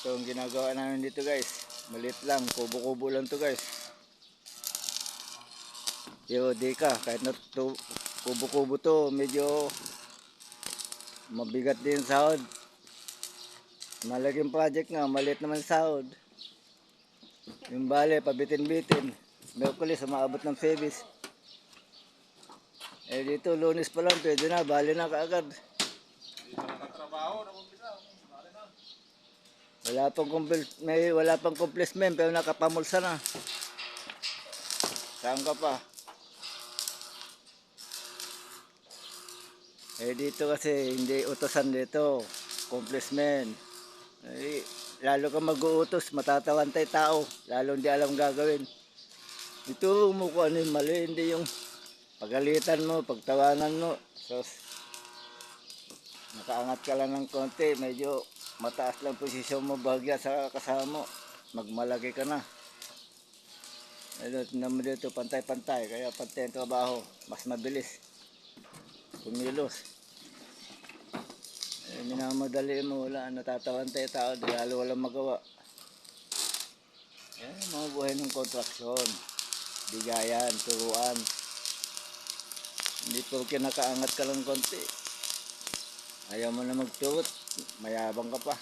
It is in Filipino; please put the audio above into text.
Ito ang ginagawa namin dito guys. Maliit lang, kubo-kubo lang to guys. Di ka, kahit na to, kubo-kubo to, medyo mabigat din sahod. Malaking project nga, maliit naman sahod. Yung bale, pabitin-bitin. Merkulis, umaabot ng Febis. Dito, Lunes pa lang, pwede na, bale na kaagad. Wala pang complacement pero nakapamulsa na. Saan ka pa? Dito kasi hindi utosan dito. Complacement. Lalo ka mag-uutos, matatawantay tao. Lalo hindi alam gagawin. Ito mo kung ano yung mali, hindi yung pagalitan mo, pagtawanan mo. So, nakaangat ka lang ng konti, medyo mataas lang posisyon mo bagya sa kasama mo, magmalaki ka na. Naman dito pantay-pantay, kaya pantay ang trabaho, mas mabilis kumilos. Minamadali mo, wala, natatawantay tao, lalo walang magawa. Mga buhay ng kontraksyon, bigayan, turuan. Hindi po kinakaangat ka lang konti, ayaw mo na magturot, mayabang ka pa.